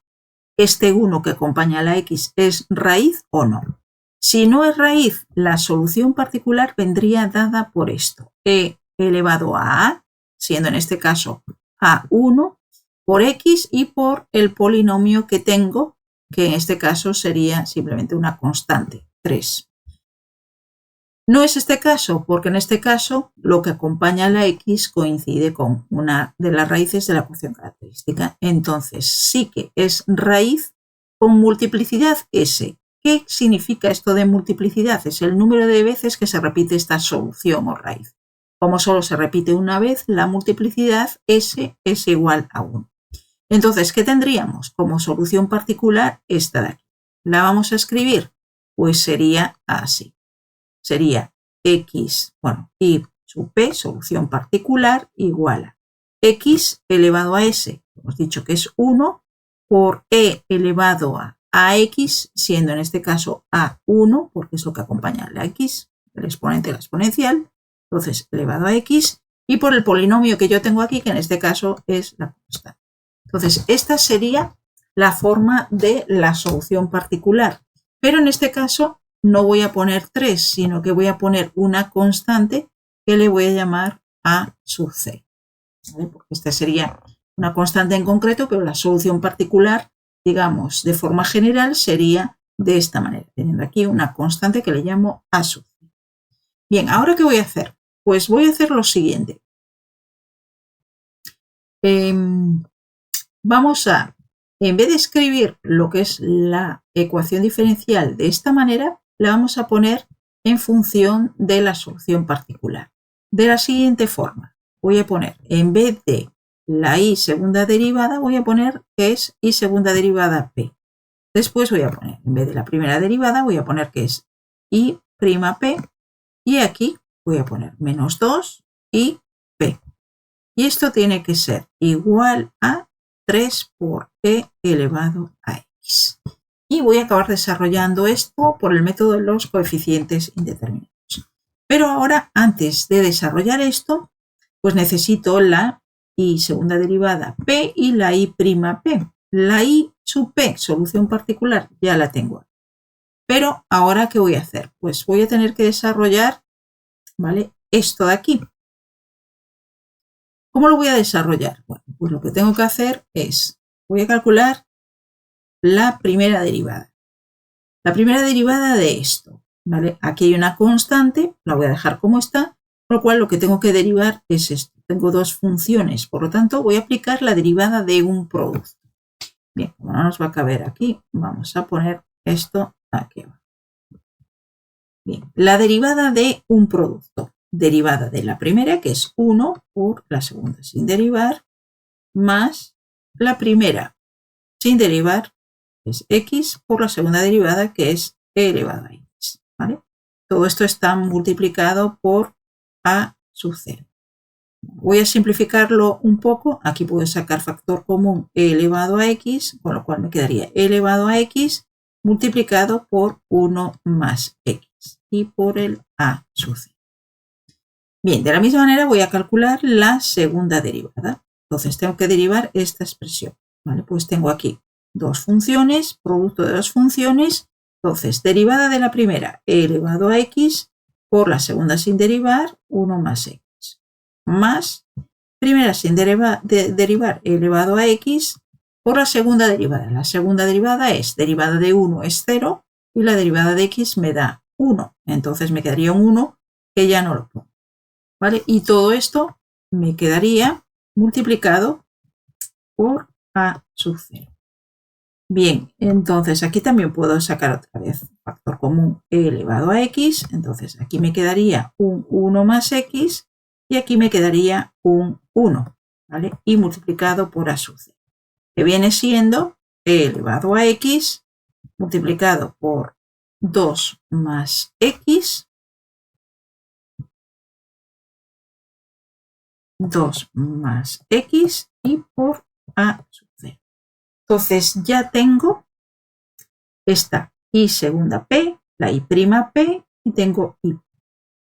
este 1 que acompaña a la x es raíz o no. Si no es raíz, la solución particular vendría dada por esto. E elevado a a, siendo en este caso a1, por x y por el polinomio que tengo, que en este caso sería simplemente una constante, 3. No es este caso, porque en este caso lo que acompaña a la x coincide con una de las raíces de la ecuación característica. Entonces sí que es raíz con multiplicidad s. ¿Qué significa esto de multiplicidad? Es el número de veces que se repite esta solución o raíz. Como solo se repite una vez, la multiplicidad s es igual a 1. Entonces, ¿qué tendríamos? Como solución particular esta de aquí. ¿La vamos a escribir? Pues sería así. Sería x, y sub p, solución particular, igual a x elevado a s, hemos dicho que es 1, por e elevado a x, siendo en este caso a1, porque es lo que acompaña a la x, el exponente de la exponencial, entonces elevado a x, y por el polinomio que yo tengo aquí, que en este caso es la constante. Entonces, esta sería la forma de la solución particular, pero en este caso no voy a poner 3, sino que voy a poner una constante que le voy a llamar a sub c, ¿vale? Porque esta sería una constante en concreto, pero la solución particular, digamos, de forma general, sería de esta manera, teniendo aquí una constante que le llamo a sub c. Bien, ¿ahora qué voy a hacer? Pues voy a hacer lo siguiente. Vamos a, en vez de escribir lo que es la ecuación diferencial de esta manera, la vamos a poner en función de la solución particular. De la siguiente forma, voy a poner, en vez de la y segunda derivada, voy a poner que es y segunda derivada p. Después voy a poner, en vez de la primera derivada, voy a poner que es y' p. Y aquí voy a poner menos 2 y p. Y esto tiene que ser igual a 3 por e elevado a x. Y voy a acabar desarrollando esto por el método de los coeficientes indeterminados. Pero ahora, antes de desarrollar esto, pues necesito la y segunda derivada p y la y' p. La y sub p, solución particular, ya la tengo. Pero ahora, ¿qué voy a hacer? Pues voy a tener que desarrollar, ¿vale?, esto de aquí. ¿Cómo lo voy a desarrollar? Bueno, pues lo que tengo que hacer es, voy a calcular la primera derivada. La primera derivada de esto, ¿vale? Aquí hay una constante, la voy a dejar como está, por lo cual lo que tengo que derivar es esto. Tengo dos funciones, por lo tanto voy a aplicar la derivada de un producto. Bien, como no nos va a caber aquí, vamos a poner esto aquí abajo. Bien, la derivada de un producto. Derivada de la primera, que es 1, por la segunda sin derivar, más la primera sin derivar, que es x, por la segunda derivada, que es e elevado a x, ¿vale? Todo esto está multiplicado por a sub 0. Voy a simplificarlo un poco. Aquí puedo sacar factor común e elevado a x, con lo cual me quedaría e elevado a x multiplicado por 1 más x y por el a sub 0. Bien, de la misma manera voy a calcular la segunda derivada. Entonces tengo que derivar esta expresión, ¿vale? Pues tengo aquí dos funciones, producto de dos funciones, Entonces, derivada de la primera, e elevado a x, por la segunda sin derivar, 1 más x. Más, primera sin derivar, e elevado a x, por la segunda derivada. La segunda derivada es, derivada de 1 es 0, y la derivada de x me da 1. Entonces me quedaría un 1, que ya no lo pongo. ¿Vale? Y todo esto me quedaría multiplicado por a sub 0. Bien, entonces aquí también puedo sacar otra vez factor común e elevado a x. Entonces aquí me quedaría un 1 más x y aquí me quedaría un 1, ¿vale? Y multiplicado por a sub 0, que viene siendo e elevado a x multiplicado por 2 más x, 2 más x y por a sub 0. Entonces ya tengo esta y segunda p, la y prima p, y tengo y.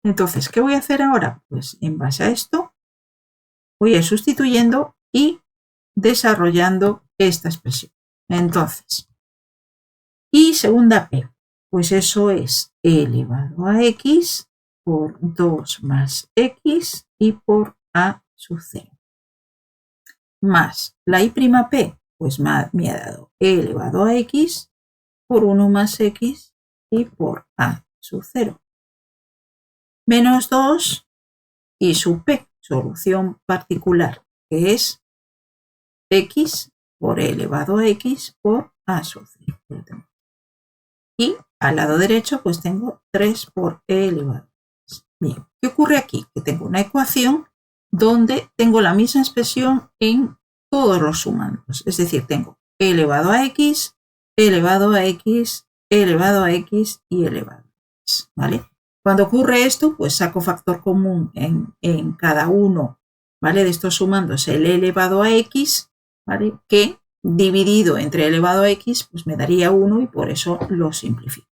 Entonces, ¿qué voy a hacer ahora? Pues en base a esto voy a ir sustituyendo y desarrollando esta expresión. Entonces, y segunda p, pues eso es e elevado a x por 2 más x y por a sub 0. Más la y prima p, pues me ha dado e elevado a x por 1 más x y por a sub 0. Menos 2 y sub p, solución particular, que es x por e elevado a x por a sub 0. Y al lado derecho pues tengo 3 por e elevado a x. Bien, ¿qué ocurre aquí? Que tengo una ecuación donde tengo la misma expresión en todos los sumandos. Es decir, tengo e elevado a x, e elevado a x, e elevado a x y elevado a x, ¿vale? Cuando ocurre esto, pues saco factor común en cada uno, ¿vale? De estos sumandos el e elevado a x, ¿vale? Que dividido entre e elevado a x, pues me daría 1 y por eso lo simplifico.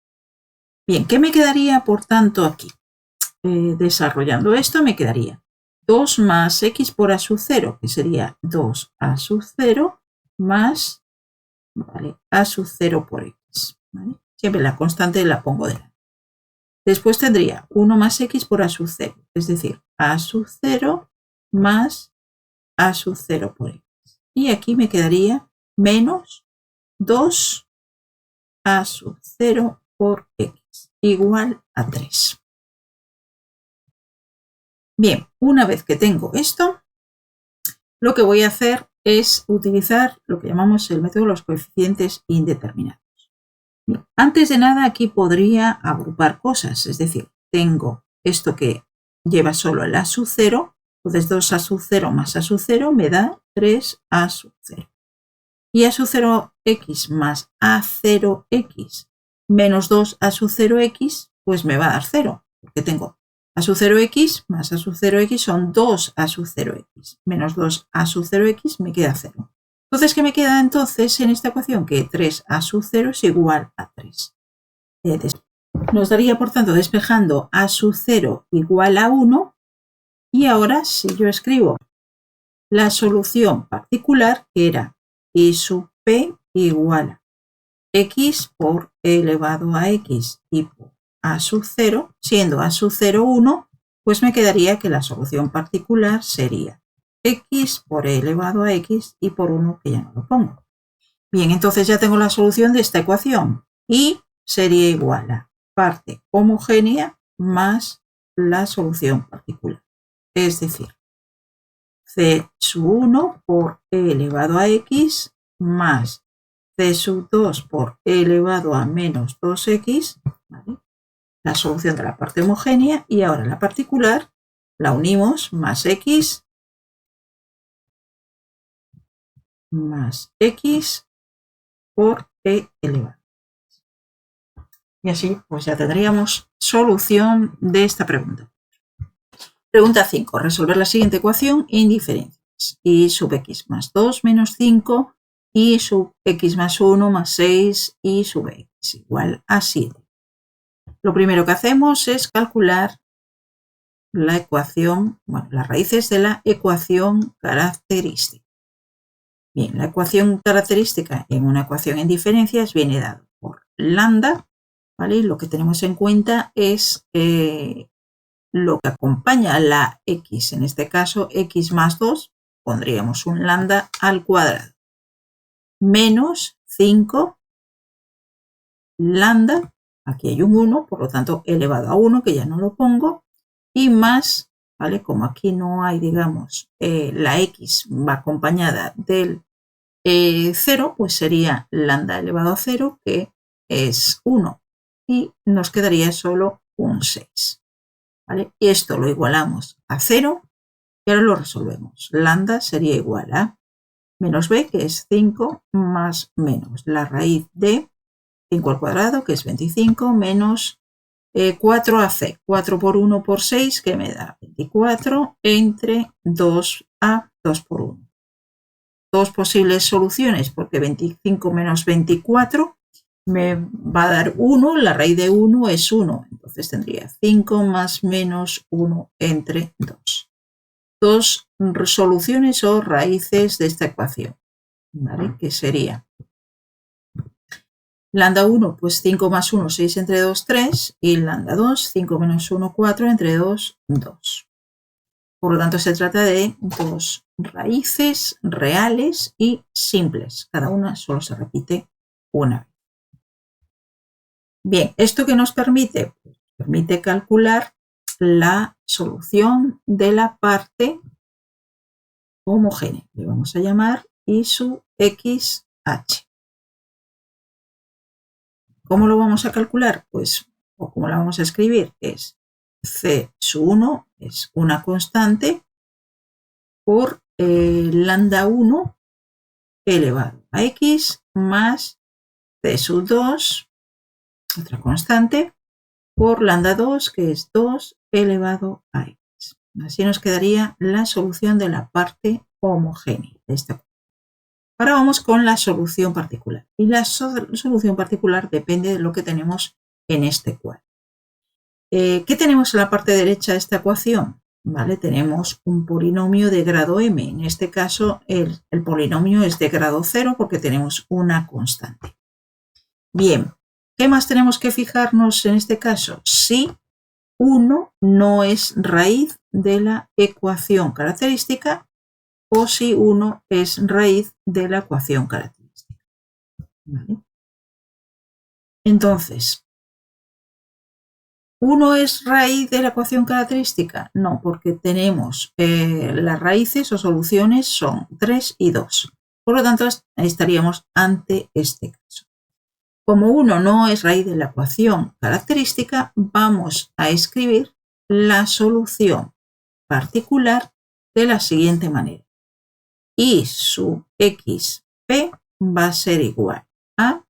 Bien, ¿qué me quedaría, por tanto, aquí? Desarrollando esto me quedaría 2 más x por a sub 0, que sería 2 a sub 0 más, ¿vale? A sub 0 por x, ¿vale? Siempre la constante la pongo delante. Después tendría 1 más x por a sub 0, es decir, a sub 0 más a sub 0 por x. Y aquí me quedaría menos 2 a sub 0 por x, igual a 3. Bien, una vez que tengo esto, lo que voy a hacer es utilizar lo que llamamos el método de los coeficientes indeterminados. Bien, antes de nada, aquí podría agrupar cosas, es decir, tengo esto que lleva solo el a sub 0, entonces 2 a sub 0 más a sub 0 me da 3 a sub 0. Y a sub 0x más a 0x menos 2 a sub 0x, pues me va a dar 0, porque tengo a sub 0x más a sub 0x son 2 a sub 0x, menos 2 a sub 0x me queda 0. Entonces, ¿qué me queda entonces en esta ecuación? Que 3 a sub 0 es igual a 3. Nos daría, por tanto, despejando a sub 0 igual a 1. Y ahora, si yo escribo la solución particular, que era y sub p igual a x por e elevado a x y por a sub 0, siendo a sub 0 1, pues me quedaría que la solución particular sería x por e elevado a x y por 1, que ya no lo pongo. Bien, entonces ya tengo la solución de esta ecuación y sería igual a parte homogénea más la solución particular. Es decir, c sub 1 por e elevado a x más c sub 2 por e elevado a menos 2x, ¿vale? La solución de la parte homogénea, y ahora la particular la unimos más x por e elevado. Y así pues ya tendríamos solución de esta pregunta. Pregunta 5. Resolver la siguiente ecuación en diferencias. Y sub x más 2 menos 5 y sub x más 1 más 6 y sub x igual a 7. Lo primero que hacemos es calcular la ecuación, bueno, las raíces de la ecuación característica. Bien, la ecuación característica en una ecuación en diferencias viene dado por lambda, ¿vale? Lo que tenemos en cuenta es lo que acompaña a la x, en este caso x más 2, pondríamos un lambda al cuadrado, menos 5 lambda, aquí hay un 1, por lo tanto elevado a 1, que ya no lo pongo, y más, ¿vale? Como aquí no hay, digamos, la x va acompañada del 0, pues sería lambda elevado a 0, que es 1, y nos quedaría solo un 6. ¿Vale? Y esto lo igualamos a 0 y ahora lo resolvemos. Lambda sería igual a menos b, que es 5, más menos la raíz de 5 al cuadrado, que es 25, menos 4ac. 4 por 1 por 6, que me da 24, entre 2a, 2 por 1. Dos posibles soluciones, porque 25 menos 24 me va a dar 1, la raíz de 1 es 1, entonces tendría 5 más menos 1 entre 2. Dos soluciones o raíces de esta ecuación, ¿vale? Que sería lambda 1, pues 5 más 1, 6 entre 2, 3, y lambda 2, 5 menos 1, 4, entre 2, 2. Por lo tanto, se trata de dos raíces reales y simples. Cada una solo se repite una vez. Bien, ¿esto qué nos permite? Pues permite calcular la solución de la parte homogénea. Le vamos a llamar I sub XH. ¿Cómo lo vamos a calcular? Pues, o cómo la vamos a escribir, es C sub 1 es una constante por lambda 1 elevado a X más C sub 2, otra constante, por lambda 2, que es 2 elevado a X. Así nos quedaría la solución de la parte homogénea de esta. Ahora vamos con la solución particular. Y la solución particular depende de lo que tenemos en este cuadro. ¿Qué tenemos en la parte derecha de esta ecuación? ¿Vale? Tenemos un polinomio de grado m. En este caso, el polinomio es de grado 0 porque tenemos una constante. Bien, ¿qué más tenemos que fijarnos en este caso? Si 1 no es raíz de la ecuación característica o si 1 es raíz de la ecuación característica. ¿Vale? Entonces, ¿1 es raíz de la ecuación característica? No, porque tenemos las raíces o soluciones son 3 y 2. Por lo tanto, estaríamos ante este caso. Como 1 no es raíz de la ecuación característica, vamos a escribir la solución particular de la siguiente manera. I sub xp va a ser igual a...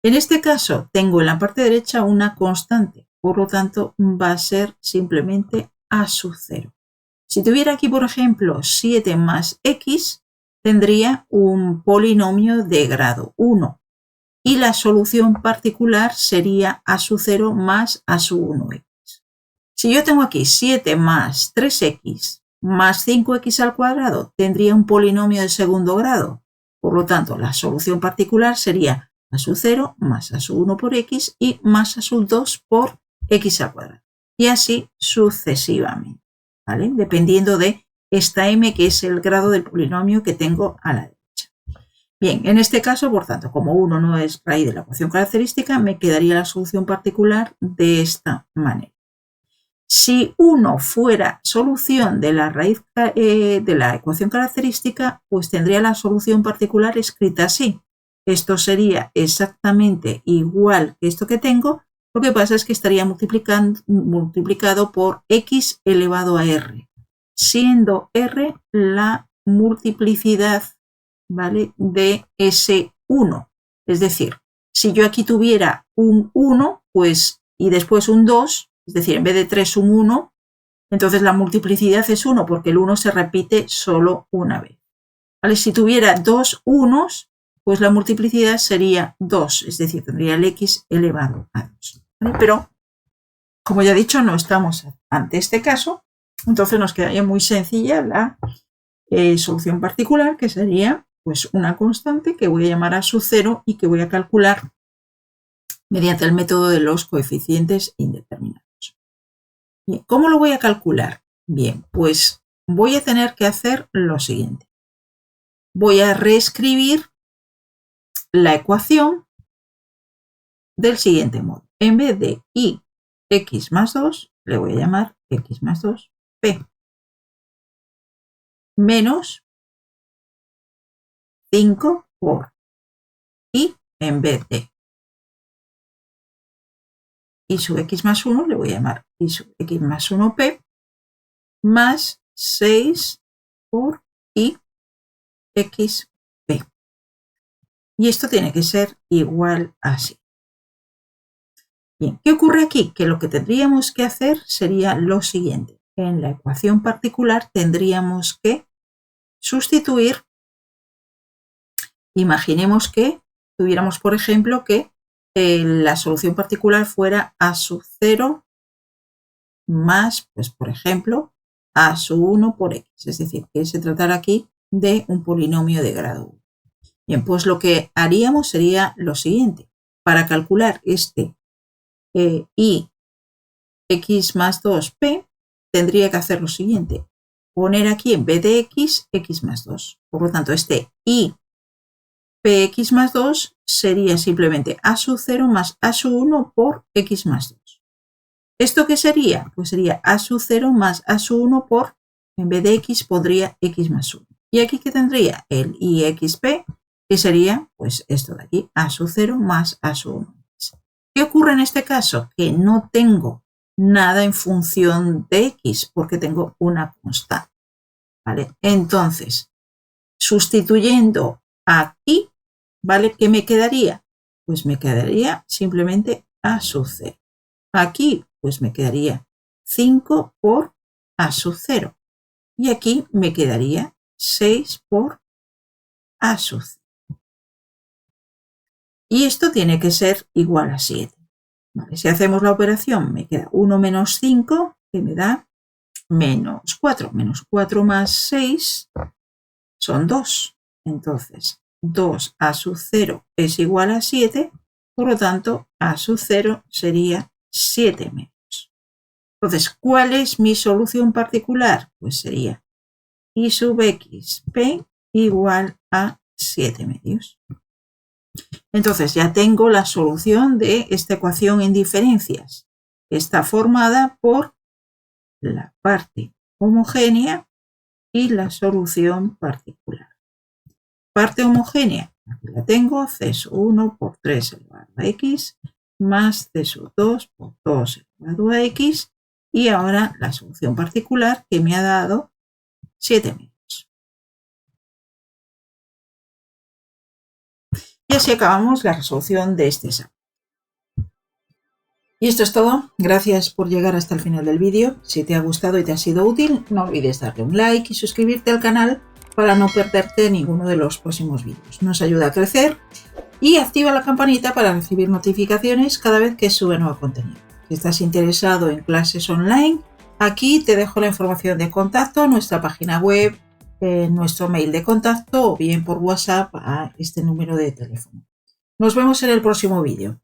En este caso, tengo en la parte derecha una constante, por lo tanto, va a ser simplemente a sub 0. Si tuviera aquí, por ejemplo, 7 más x, tendría un polinomio de grado 1. Y la solución particular sería a sub 0 más a sub 1x. Si yo tengo aquí 7 más 3x más 5x al cuadrado, tendría un polinomio de segundo grado. Por lo tanto, la solución particular sería a sub 0 más a sub 1 por x y más a sub 2 por x al cuadrado. Y así sucesivamente, ¿vale? Dependiendo de esta m, que es el grado del polinomio que tengo a la derecha. Bien, en este caso, por tanto, como 1 no es raíz de la ecuación característica, me quedaría la solución particular de esta manera. Si 1 fuera solución de la raíz de la ecuación característica, pues tendría la solución particular escrita así. Esto sería exactamente igual que esto que tengo, lo que pasa es que estaría multiplicado por x elevado a r, siendo r la multiplicidad, ¿vale?, de ese 1. Es decir, si yo aquí tuviera un 1, pues, y después un 2, es decir, en vez de 3 un 1, entonces la multiplicidad es 1 porque el 1 se repite solo una vez. ¿Vale? Si tuviera dos unos, pues la multiplicidad sería 2, es decir, tendría el x elevado a 2. ¿Vale? Pero, como ya he dicho, no estamos ante este caso, entonces nos quedaría muy sencilla la solución particular, que sería pues una constante que voy a llamar a sub 0 y que voy a calcular mediante el método de los coeficientes indeterminados. Bien, ¿cómo lo voy a calcular? Bien, pues voy a tener que hacer lo siguiente. Voy a reescribir la ecuación del siguiente modo. En vez de x más 2, le voy a llamar x más 2p menos 5 por y en vez de y sub x más 1, le voy a llamar y sub x más 1p más 6 por y xp. Y esto tiene que ser igual a 7. Bien, ¿qué ocurre aquí? Que lo que tendríamos que hacer sería lo siguiente. En la ecuación particular tendríamos que sustituir. Imaginemos que tuviéramos, por ejemplo, que la solución particular fuera a sub 0 más, pues por ejemplo, a sub 1 por x. Es decir, que se tratara aquí de un polinomio de grado 1. Bien, pues lo que haríamos sería lo siguiente. Para calcular este y x más 2p, tendría que hacer lo siguiente. Poner aquí en vez de x, x más 2. Por lo tanto, este y px más 2 sería simplemente a sub 0 más a sub 1 por x más 2. ¿Esto qué sería? Pues sería a sub 0 más a sub 1 por, en vez de x, pondría x más 1. Y aquí que tendría el ixp, que sería pues esto de aquí, a sub 0 más a sub 1. ¿Qué ocurre en este caso? Que no tengo nada en función de x porque tengo una constante. ¿Vale? Entonces, sustituyendo aquí, ¿vale? ¿Qué me quedaría? Pues me quedaría simplemente a sub 0. Aquí, pues me quedaría 5 por a sub 0. Y aquí me quedaría 6 por a sub 0. Y esto tiene que ser igual a 7. Vale, si hacemos la operación, me queda 1 menos 5, que me da menos 4. Menos 4 más 6 son 2. Entonces, 2 a sub 0 es igual a 7. Por lo tanto, a sub 0 sería 7 medios. Entonces, ¿cuál es mi solución particular? Pues sería y sub xp igual a 7 medios. Entonces ya tengo la solución de esta ecuación en diferencias. Está formada por la parte homogénea y la solución particular. Parte homogénea, aquí la tengo, c sub 1 por 3 elevado a x más c sub 2 por 2 elevado a x y ahora la solución particular que me ha dado 7 medios. Y así acabamos la resolución de este examen. Y esto es todo. Gracias por llegar hasta el final del vídeo. Si te ha gustado y te ha sido útil, no olvides darle un like y suscribirte al canal para no perderte ninguno de los próximos vídeos. Nos ayuda a crecer y activa la campanita para recibir notificaciones cada vez que sube nuevo contenido. Si estás interesado en clases online, aquí te dejo la información de contacto, nuestra página web, nuestro mail de contacto o bien por WhatsApp a este número de teléfono. Nos vemos en el próximo vídeo.